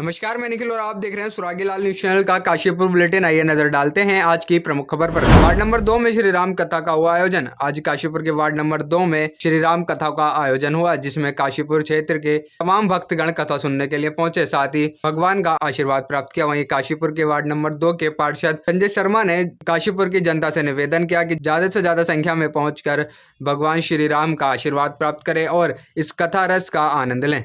नमस्कार, मैं निखिल और आप देख रहे हैं सुरागी लाल न्यूज चैनल का काशीपुर बुलेटिन। आइए नजर डालते हैं आज की प्रमुख खबर पर। वार्ड नंबर 2 में श्री राम कथा का हुआ आयोजन। आज काशीपुर के वार्ड नंबर 2 में श्री राम कथा का आयोजन हुआ, जिसमें काशीपुर क्षेत्र के तमाम भक्तगण कथा सुनने के लिए पहुंचे, साथ ही भगवान का आशीर्वाद प्राप्त किया। वहीं काशीपुर के वार्ड नंबर 2 के पार्षद संजय शर्मा ने काशीपुर की जनता से निवेदन किया कि ज्यादा से ज्यादा संख्या में पहुंचकर भगवान श्री राम का आशीर्वाद प्राप्त करें और इस कथा रस का आनंद लें।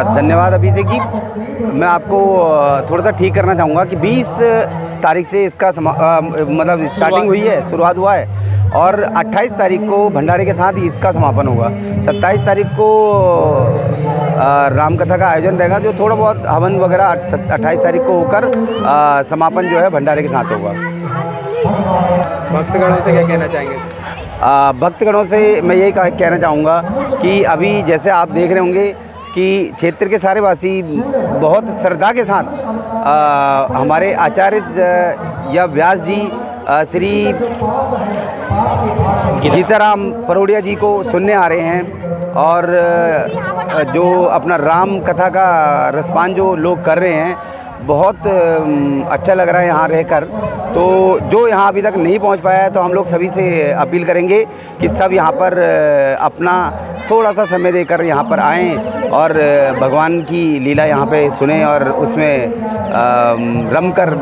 धन्यवाद अभिषेक जी। मैं आपको थोड़ा सा ठीक करना चाहूँगा कि 20 तारीख से इसका मतलब स्टार्टिंग हुई है, शुरुआत हुआ है और 28 तारीख को भंडारे के साथ ही इसका समापन होगा। 27 तारीख को रामकथा का आयोजन रहेगा, जो थोड़ा बहुत हवन वगैरह 28 तारीख को होकर समापन जो है भंडारे के साथ होगा। भक्तगणों से क्या कहना चाहेंगे? भक्तगणों से मैं यही कहना चाहूँगा कि अभी जैसे आप देख रहे होंगे कि क्षेत्र के सारे वासी बहुत श्रद्धा के साथ हमारे आचार्य या व्यास जी श्री गीताराम परोड़िया जी को सुनने आ रहे हैं और जो अपना राम कथा का रसपान जो लोग कर रहे हैं, बहुत अच्छा लग रहा है यहाँ रहकर। तो जो यहाँ अभी तक नहीं पहुँच पाया है, तो हम लोग सभी से अपील करेंगे कि सब यहाँ पर अपना थोड़ा सा समय देकर यहाँ पर आएँ और भगवान की लीला यहाँ पे सुने और उसमें रम कर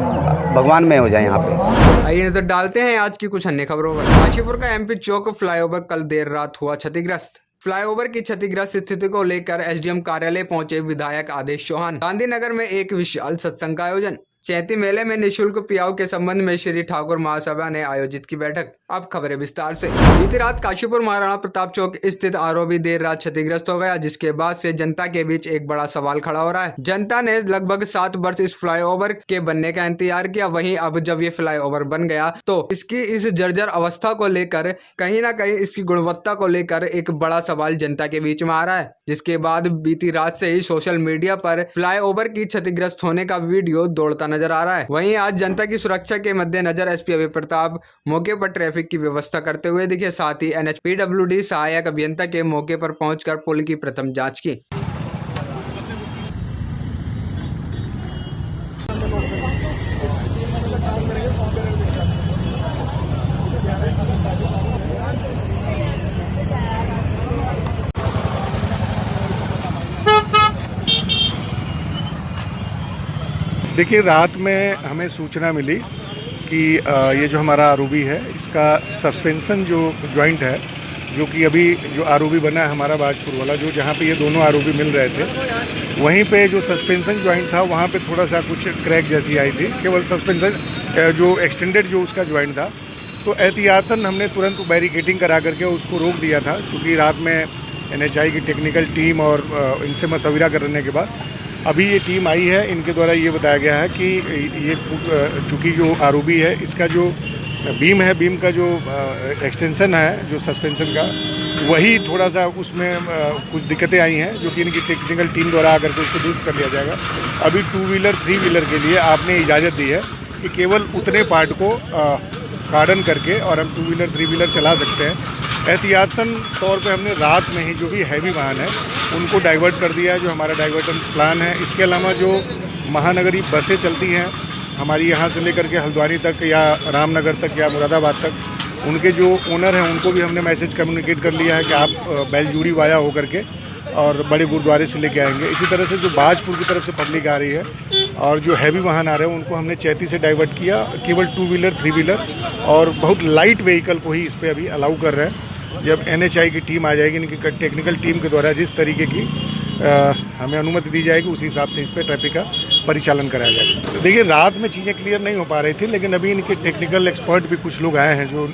भगवान में हो जाए यहाँ पे। आइए नजर डालते हैं आज की कुछ अन्य खबरों पर। काशीपुर का एमपी चौक फ्लाईओवर कल देर रात हुआ क्षतिग्रस्त। फ्लाईओवर की क्षतिग्रस्त स्थिति को लेकर एसडीएम कार्यालय पहुंचे विधायक आदेश चौहान। गांधीनगर में एक विशाल सत्संग का आयोजन। चैती मेले में निःशुल्क पियाव के संबंध में श्री ठाकुर महासभा ने आयोजित की बैठक। अब खबरें विस्तार से। बीती रात काशीपुर महाराणा प्रताप चौक स्थित आरओबी देर रात क्षतिग्रस्त हो गया, जिसके बाद से जनता के बीच एक बड़ा सवाल खड़ा हो रहा है। जनता ने लगभग 7 वर्ष इस फ्लाईओवर के बनने का इंतजार किया। वहीं अब जब ये फ्लाईओवर बन गया तो इसकी इस जर्जर अवस्था को लेकर कहीं ना कहीं इसकी गुणवत्ता को लेकर एक बड़ा सवाल जनता के बीच में आ रहा है, जिसके बाद बीती रात से ही सोशल मीडिया पर फ्लाईओवर की क्षतिग्रस्त होने का वीडियो दौड़ता नजर आ रहा है। वहीं आज जनता की सुरक्षा के मद्देनजर एसपी अभय प्रताप मौके पर ट्रैफिक की व्यवस्था करते हुए दिखे। साथ ही एनएचपीडब्ल्यूडी सहायक अभियंता के मौके पर पहुंचकर पुल की प्रथम जांच की। देखिए, रात में हमें सूचना मिली कि ये जो हमारा आरओबी है, इसका सस्पेंशन जो जॉइंट है, जो कि अभी जो आरओबी बना है हमारा बाजपुर वाला, जो जहाँ पे ये दोनों आरओबी मिल रहे थे, वहीं पे जो सस्पेंशन जॉइंट था वहाँ पे थोड़ा सा कुछ क्रैक जैसी आई थी। केवल सस्पेंशन जो एक्सटेंडेड जो उसका जॉइंट था, तो एहतियातन हमने तुरंत बैरिकेडिंग करा करके उसको रोक दिया था। चूँकि रात में एनएचआई की टेक्निकल टीम और इनसे मशविरा करने के बाद अभी ये टीम आई है। इनके द्वारा ये बताया गया है कि ये चूँकि जो आरओबी है, इसका जो बीम है, बीम का जो एक्सटेंशन है जो सस्पेंशन का, वही थोड़ा सा उसमें कुछ दिक्कतें आई हैं, जो कि इनकी टेक्निकल टीम द्वारा आकर के उसको दुरुस्त कर लिया जाएगा। अभी 2 व्हीलर 3 व्हीलर के लिए आपने इजाज़त दी है कि केवल उतने पार्ट को कार्डन करके और हम 2 व्हीलर 3 व्हीलर चला सकते हैं। एहतियातन तौर पे हमने रात में ही जो भी हैवी वाहन है उनको डाइवर्ट कर दिया है, जो हमारा डाइवर्टन प्लान है। इसके अलावा जो महानगरी बसें चलती हैं हमारी यहाँ से लेकर के हल्द्वानी तक या रामनगर तक या मुरादाबाद तक, उनके जो ओनर हैं उनको भी हमने मैसेज कम्युनिकेट कर लिया है कि आप बैलजूड़ी वाया होकर के और बड़े गुरुद्वारे से लेके आएंगे। इसी तरह से जो बाजपुर की तरफ से पब्लिक आ रही है और जो हैवी वाहन आ रहे हैं उनको हमने चैती से डाइवर्ट किया। केवल 2 व्हीलर 3 व्हीलर और बहुत लाइट व्हीकल को ही इस पर अभी अलाउ कर रहे हैं। जब एनएचआई की टीम आ जाएगी, इनकी टेक्निकल टीम के द्वारा जिस तरीके की हमें अनुमति दी जाएगी, उसी हिसाब से इस पर ट्रैफिक का परिचालन कराया जाएगा। देखिए, रात में चीज़ें क्लियर नहीं हो पा रही थी, लेकिन अभी इनके टेक्निकल एक्सपर्ट भी कुछ लोग आए हैं, जो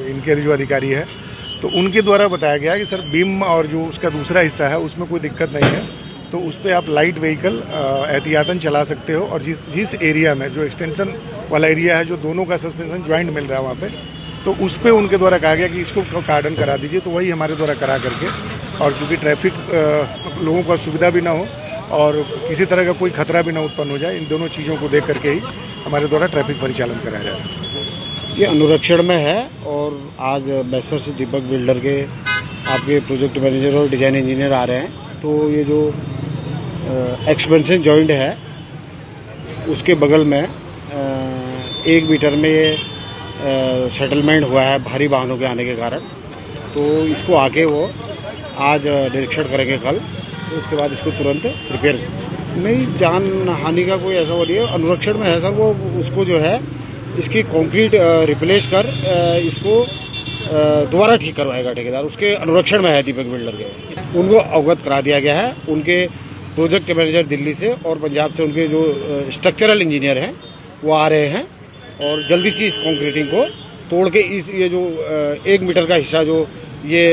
इनके जो अधिकारी है, तो उनके द्वारा बताया गया कि सर बीम और जो उसका दूसरा हिस्सा है उसमें कोई दिक्कत नहीं है, तो उस पर आप लाइट व्हीकल एहतियातन चला सकते हो। और जिस एरिया में जो एक्सटेंशन वाला एरिया है, जो दोनों का सस्पेंशन ज्वाइंट मिल रहा है वहाँ पे, तो उस पर उनके द्वारा कहा गया कि इसको कार्डन करा दीजिए, तो वही हमारे द्वारा करा करके, और चूँकि ट्रैफिक लोगों को सुविधा भी ना हो और किसी तरह का कोई खतरा भी ना उत्पन्न हो जाए, इन दोनों चीज़ों को देख करके ही हमारे द्वारा ट्रैफिक परिचालन कराया जा रहा है। ये अनुरक्षण में है और आज बेस्टर्स दीपक बिल्डर के आपके प्रोजेक्ट मैनेजर और डिज़ाइन इंजीनियर आ रहे हैं। तो ये जो एक्सपेंशन जॉइंट है उसके बगल में 1 मीटर में ये सेटलमेंट हुआ है भारी वाहनों के आने के कारण। तो इसको आके वो आज निरीक्षण करेंगे कल, तो उसके बाद इसको तुरंत रिपेयर। नहीं, जान हानि का कोई ऐसा वो नहीं है, अनुरक्षण में है सर। वो उसको जो है इसकी कंक्रीट रिप्लेस कर इसको दोबारा ठीक करवाएगा ठेकेदार। उसके अनुरक्षण में है दीपक बिल्डर के। उनको अवगत करा दिया गया है। उनके प्रोजेक्ट मैनेजर दिल्ली से और पंजाब से उनके जो स्ट्रक्चरल इंजीनियर हैं वो आ रहे हैं और जल्दी से इस कंक्रीटिंग को तोड़ के इस ये जो 1 मीटर का हिस्सा जो ये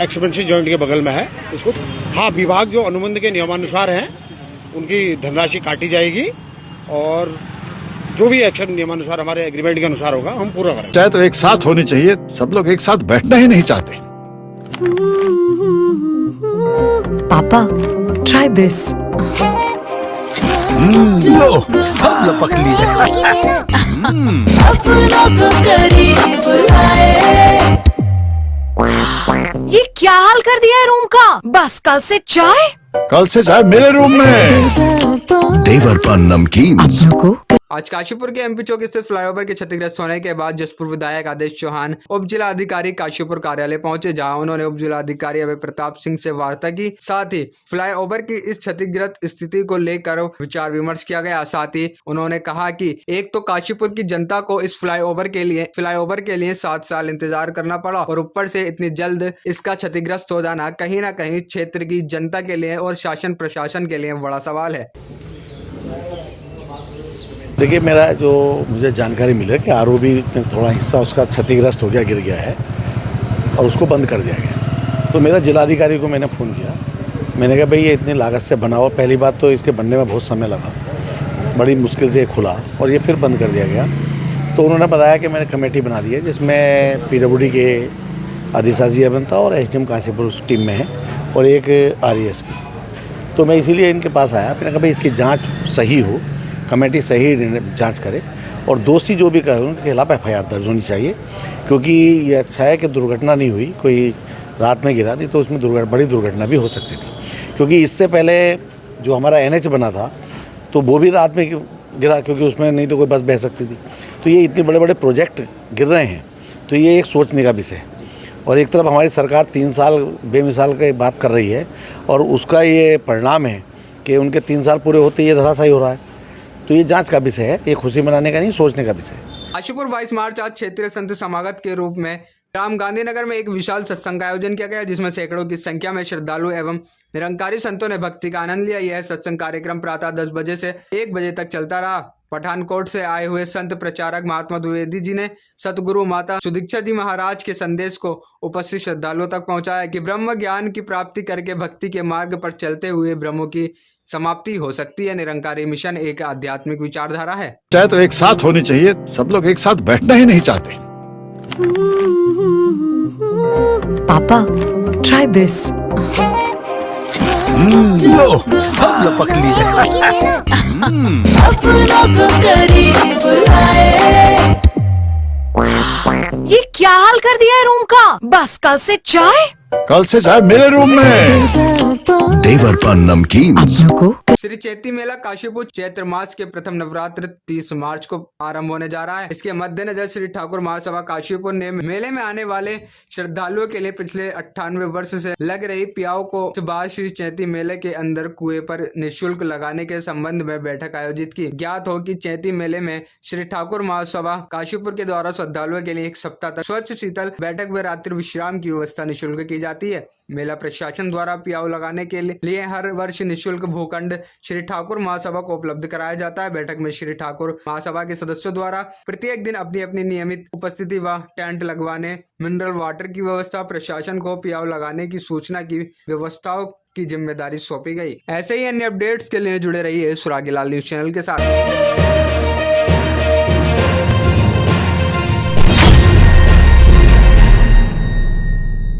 एक्सपेंशन जॉइंट के बगल में है इसको, हाँ, विभाग जो अनुबंध के नियमानुसार हैं उनकी धनराशि काटी जाएगी और जो भी एक्शन नियमानुसार हमारे एग्रीमेंट के अनुसार होगा हम पूरा करेंगे। चाहे तो एक साथ होनी चाहिए, सब लोग एक साथ बैठना ही नहीं चाहते। पापा, try this. लो, सब लपक लिए। ये क्या हाल कर दिया है रूम का? बस कल से चाय। कल से चाय मेरे रूम में। देवर पान नमकीन। आज काशीपुर के एमपी चौक स्थित फ्लाईओवर के क्षतिग्रस्त होने के बाद जसपुर विधायक आदेश चौहान उप जिला अधिकारी काशीपुर कार्यालय पहुंचे, जहां उन्होंने उप जिला अधिकारी अभय प्रताप सिंह से वार्ता की। साथ ही फ्लाईओवर की इस क्षतिग्रस्त स्थिति को लेकर विचार विमर्श किया गया। साथ ही उन्होंने कहा कि एक तो काशीपुर की जनता को इस फ्लाईओवर के लिए 7 साल इंतजार करना पड़ा और ऊपर से इतनी जल्द इसका क्षतिग्रस्त हो जाना कहीं ना कहीं क्षेत्र की जनता के लिए और शासन प्रशासन के लिए बड़ा सवाल है। देखिए, मेरा जो मुझे जानकारी मिली है कि आरओबी में थोड़ा हिस्सा उसका क्षतिग्रस्त हो गया, गिर गया है और उसको बंद कर दिया गया। तो मेरा जिलाधिकारी को मैंने फ़ोन किया। मैंने कहा भाई ये इतनी लागत से बना हुआ, पहली बात तो इसके बनने में बहुत समय लगा, बड़ी मुश्किल से खुला और ये फिर बंद कर दिया गया। तो उन्होंने बताया कि मैंने कमेटी बना दी है जिसमें PWD के अधिशासी अभियंता और SDM काशीपुर उस टीम में है और एक RES की। तो मैं इसीलिए इनके पास आया। मैंने कहा भाई इसकी जाँच सही हो, कमेटी सही जांच करे और दोषी जो भी करे उनके खिलाफ FIR दर्ज होनी चाहिए, क्योंकि ये अच्छा है कि दुर्घटना नहीं हुई, कोई रात में गिरा, नहीं तो उसमें बड़ी दुर्घटना भी हो सकती थी। क्योंकि इससे पहले जो हमारा NH बना था तो वो भी रात में गिरा, क्योंकि उसमें नहीं तो कोई बस बह सकती थी। तो ये इतने बड़े बड़े प्रोजेक्ट गिर रहे हैं, तो ये एक सोचने का विषय है। और एक तरफ हमारी सरकार 3 साल बेमिसाल की बात कर रही है और उसका ये परिणाम है कि उनके 3 साल पूरे होते ये धराशायी हो रहा है। तो ये जांच का विषय है, ये खुशी मनाने का नहीं, सोचने का विषय है। काशीपुर 22 मार्च आज क्षेत्रीय संत समागम के रूप में राम गांधीनगर में एक विशाल सत्संग का आयोजन किया गया, जिसमें सैकड़ों की संख्या में श्रद्धालु एवं निरंकारी संतों ने भक्ति का आनंद लिया। यह सत्संग कार्यक्रम प्रातः 10 बजे से 1 बजे तक चलता रहा। पठानकोट से आए हुए संत प्रचारक महात्मा द्विवेदी जी ने सतगुरु माता सुदीक्षा जी महाराज के संदेश को उपस्थित श्रद्धालुओं तक पहुंचाया कि ब्रह्म ज्ञान की प्राप्ति करके भक्ति के मार्ग पर चलते हुए ब्रह्मों की समाप्ति हो सकती है। निरंकारी मिशन एक आध्यात्मिक विचारधारा है। चाहे तो एक साथ होनी चाहिए, सब लोग एक साथ बैठना ही नहीं चाहते। पापा, try this. लो, सब लपक लिए। ये क्या हाल कर दिया है रूम का? बस कल से चाय। कल से चाय मेरे रूम में। देवर पान नमकीन। श्री चैती मेला काशीपुर चैत्र मास के प्रथम नवरात्र 30 मार्च को आरंभ होने जा रहा है। इसके मद्देनजर श्री ठाकुर महासभा काशीपुर ने मेले में आने वाले श्रद्धालुओं के लिए पिछले 98 वर्ष से लग रही प्याऊ को इस बार श्री चैती मेले के अंदर कुएं पर निःशुल्क लगाने के संबंध में बैठक आयोजित की। ज्ञात हो कि चैती मेले में श्री ठाकुर महासभा काशीपुर के द्वारा श्रद्धालुओं के लिए 1 सप्ताह तक स्वच्छ शीतल बैठक व रात्रि विश्राम की व्यवस्था निःशुल्क की जाती है। मेला प्रशासन द्वारा प्याऊ लगाने के लिए हर वर्ष निःशुल्क भूखंड श्री ठाकुर महासभा को उपलब्ध कराया जाता है। बैठक में श्री ठाकुर महासभा के सदस्यों द्वारा प्रत्येक दिन अपनी अपनी नियमित उपस्थिति व टेंट लगवाने, मिनरल वाटर की व्यवस्था, प्रशासन को प्याऊ लगाने की सूचना की व्यवस्थाओं की जिम्मेदारी सौंपी गई। ऐसे ही अन्य अपडेट्स के लिए जुड़े रहिए सुरागीलाल न्यूज चैनल के साथ।